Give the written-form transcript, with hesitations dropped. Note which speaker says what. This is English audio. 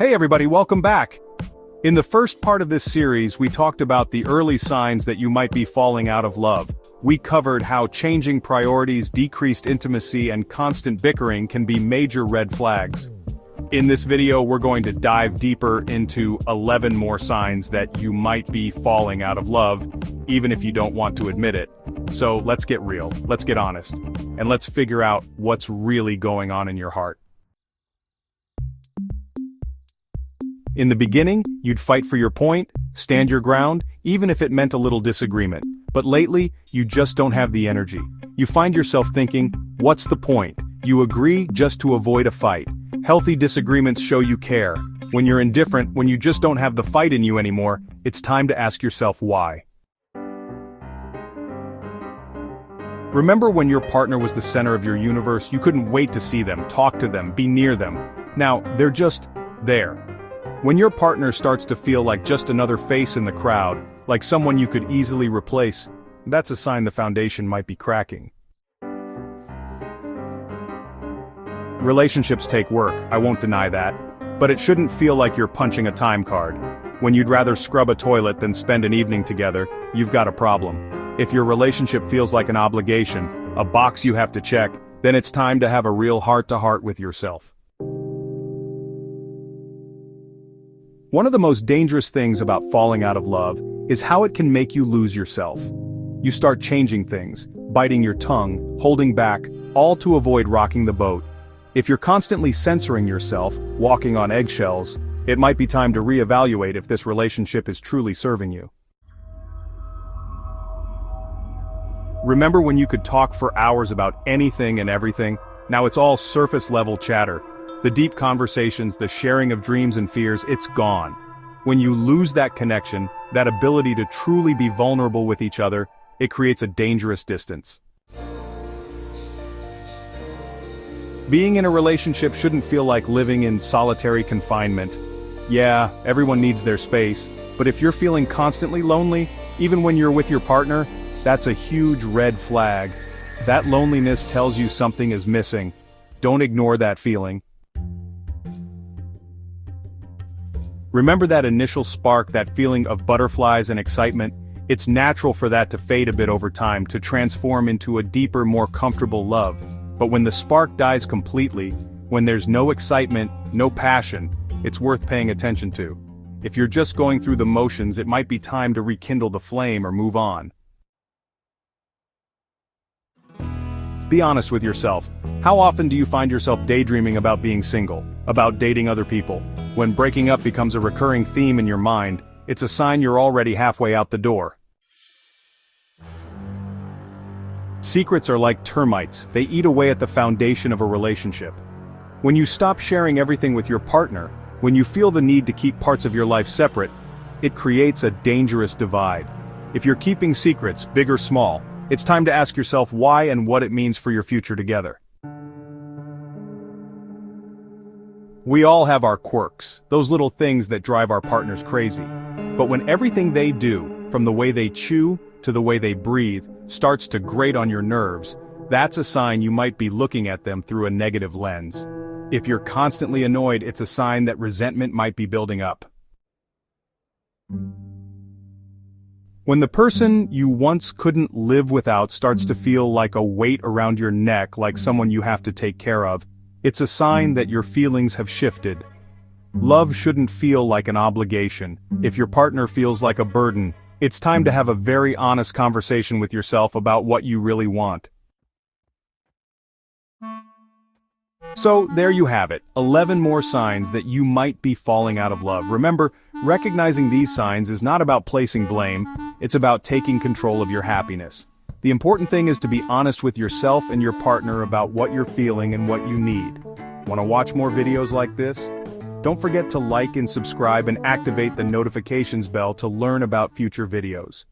Speaker 1: Hey everybody, welcome back! In the first part of this series, we talked about the early signs that you might be falling out of love. We covered how changing priorities, decreased intimacy, and constant bickering can be major red flags. In this video, we're going to dive deeper into 11 more signs that you might be falling out of love, even if you don't want to admit it. So let's get real, let's get honest, and let's figure out what's really going on in your heart. In the beginning, you'd fight for your point, stand your ground, even if it meant a little disagreement. But lately, you just don't have the energy. You find yourself thinking, what's the point? You agree just to avoid a fight. Healthy disagreements show you care. When you're indifferent, when you just don't have the fight in you anymore, it's time to ask yourself why. Remember when your partner was the center of your universe? You couldn't wait to see them, talk to them, be near them. Now, they're just there. When your partner starts to feel like just another face in the crowd, like someone you could easily replace, that's a sign the foundation might be cracking. Relationships take work, I won't deny that. But it shouldn't feel like you're punching a time card. When you'd rather scrub a toilet than spend an evening together, you've got a problem. If your relationship feels like an obligation, a box you have to check, then it's time to have a real heart-to-heart with yourself. One of the most dangerous things about falling out of love is how it can make you lose yourself. You start changing things, biting your tongue, holding back, all to avoid rocking the boat. If you're constantly censoring yourself, walking on eggshells, it might be time to reevaluate if this relationship is truly serving you. Remember when you could talk for hours about anything and everything? Now it's all surface-level chatter. The deep conversations, the sharing of dreams and fears, it's gone. When you lose that connection, that ability to truly be vulnerable with each other, it creates a dangerous distance. Being in a relationship shouldn't feel like living in solitary confinement. Yeah, everyone needs their space, but if you're feeling constantly lonely, even when you're with your partner, that's a huge red flag. That loneliness tells you something is missing. Don't ignore that feeling. Remember that initial spark, that feeling of butterflies and excitement? It's natural for that to fade a bit over time, to transform into a deeper, more comfortable love. But when the spark dies completely, when there's no excitement, no passion, it's worth paying attention to. If you're just going through the motions, it might be time to rekindle the flame or move on. Be honest with yourself. How often do you find yourself daydreaming about being single, about dating other people? When breaking up becomes a recurring theme in your mind, it's a sign you're already halfway out the door. Secrets are like termites, they eat away at the foundation of a relationship. When you stop sharing everything with your partner, when you feel the need to keep parts of your life separate, it creates a dangerous divide. If you're keeping secrets, big or small, it's time to ask yourself why and what it means for your future together. We all have our quirks, those little things that drive our partners crazy. But when everything they do, from the way they chew to the way they breathe, starts to grate on your nerves, that's a sign you might be looking at them through a negative lens. If you're constantly annoyed, it's a sign that resentment might be building up. When the person you once couldn't live without starts to feel like a weight around your neck, like someone you have to take care of, it's a sign that your feelings have shifted. Love shouldn't feel like an obligation. If your partner feels like a burden, it's time to have a very honest conversation with yourself about what you really want. So, there you have it, 11 more signs that you might be falling out of love. Remember, recognizing these signs is not about placing blame, it's about taking control of your happiness. The important thing is to be honest with yourself and your partner about what you're feeling and what you need. Want to watch more videos like this? Don't forget to like and subscribe and activate the notifications bell to learn about future videos.